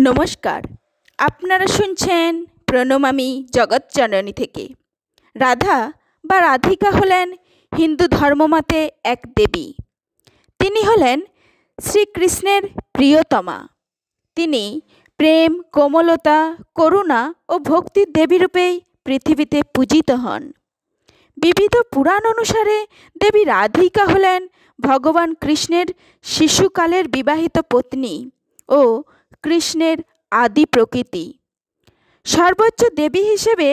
নমস্কার, আপনারা শুনছেন প্রণমামী জগৎজননী থেকে। রাধা বা রাধিকা হলেন হিন্দু ধর্মমতে এক দেবী। তিনি হলেন শ্রীকৃষ্ণের প্রিয়তমা। তিনি প্রেম, কোমলতা, করুণা ও ভক্তির দেবীরূপেই পৃথিবীতে পূজিত হন। বিবিধ পুরাণ অনুসারে দেবী রাধিকা হলেন ভগবান কৃষ্ণের শিশুকালের বিবাহিত পত্নী ও কৃষ্ণের আদি প্রকৃতি। সর্বোচ্চ দেবী হিসেবে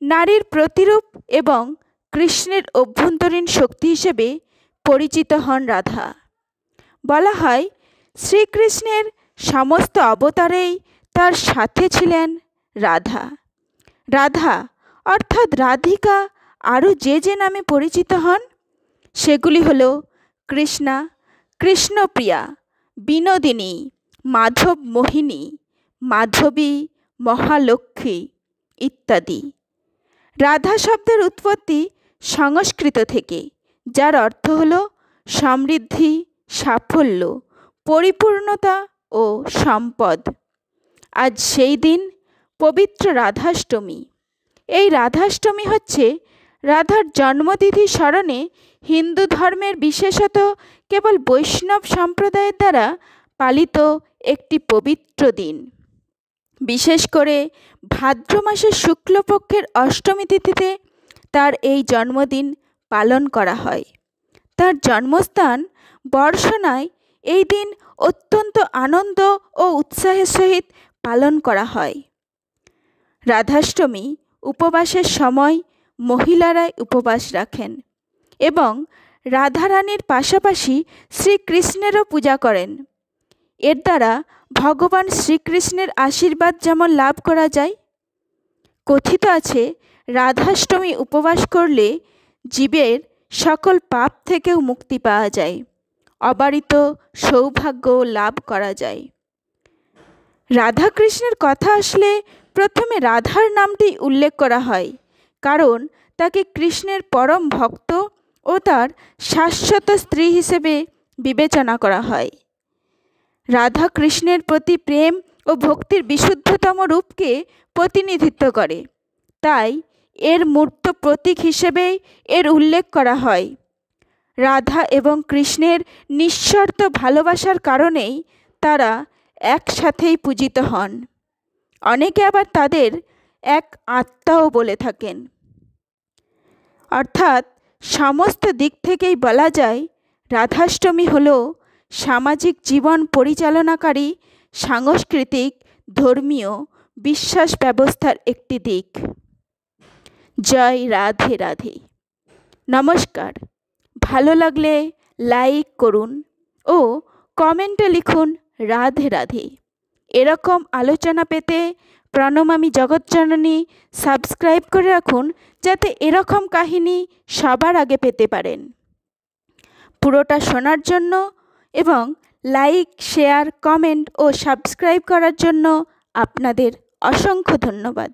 নারীর প্রতিরূপ এবং কৃষ্ণের অভ্যন্তরীণ শক্তি হিসেবে পরিচিত হন রাধা। বলা হয় শ্রীকৃষ্ণের সমস্ত অবতারেই তার সাথে ছিলেন রাধা। রাধা অর্থাৎ রাধিকা আরও যে নামে পরিচিত হন সেগুলি হল কৃষ্ণা, কৃষ্ণপ্রিয়া, বিনোদিনী, মাধব মোহিনী, মাধবী, মহালক্ষ্মী ইত্যাদি। রাধা শব্দের উৎপত্তি সংস্কৃত থেকে, যার অর্থ হল সমৃদ্ধি, সাফল্য, পরিপূর্ণতা ও সম্পদ। আজ সেই দিন, পবিত্র রাধাষ্টমী। এই রাধাষ্টমী হচ্ছে রাধার জন্মতিথি স্মরণে হিন্দু ধর্মের, বিশেষত কেবল বৈষ্ণব সম্প্রদায়ের দ্বারা পালিত একটি পবিত্র দিন। বিশেষ করে ভাদ্র মাসের শুক্লপক্ষের অষ্টমী তিথিতে তার এই জন্মদিন পালন করা হয়। তার জন্মস্থান বর্ষণায় এই দিন অত্যন্ত আনন্দ ও উৎসাহের সহিত পালন করা হয়। রাধাষ্টমী উপবাসের সময় মহিলারাই উপবাস রাখেন এবং রাধারানীর পাশাপাশি শ্রীকৃষ্ণেরও পূজা করেন। এর দ্বারা ভগবান শ্রীকৃষ্ণের আশীর্বাদ যেমন লাভ করা যায়। কথিত আছে রাধাষ্টমী উপবাস করলে জীবের সকল পাপ থেকেও মুক্তি পাওয়া যায়, অবারিত সৌভাগ্য লাভ করা যায়। রাধাকৃষ্ণের কথা আসলে প্রথমে রাধার নামটি উল্লেখ করা হয়, কারণ তাকে কৃষ্ণের পরম ভক্ত ও তার শাশ্বত স্ত্রী হিসেবে বিবেচনা করা হয়। রাধা কৃষ্ণের প্রতি প্রেম ও ভক্তির বিশুদ্ধতম রূপকে প্রতিনিধিত্ব করে, তাই এর মূর্ত প্রতীক হিসেবেই এর উল্লেখ করা হয়। রাধা এবং কৃষ্ণের নিঃস্বার্থ ভালোবাসার কারণেই তারা একসাথেই পূজিত হন। অনেকে আবার তাদের এক আত্মাও বলে থাকেন। অর্থাৎ সমস্ত দিক থেকেই বলা যায় রাধাষ্টমী হল সামাজিক জীবন পরিচালনাকারী সাংস্কৃতিক, ধর্মীয় বিশ্বাস ব্যবস্থার একটি দিক। জয় রাধে রাধে। নমস্কার। ভালো লাগলে লাইক করুন ও কমেন্টে লিখুন রাধে রাধে। এরকম আলোচনা পেতে প্রণমামী জগৎজননী সাবস্ক্রাইব করে রাখুন, যাতে এরকম কাহিনী সবার আগে পেতে পারেন। পুরোটা শোনার জন্য এবং লাইক, শেয়ার, কমেন্ট ও সাবস্ক্রাইব করার জন্য আপনাদের অসংখ্য ধন্যবাদ।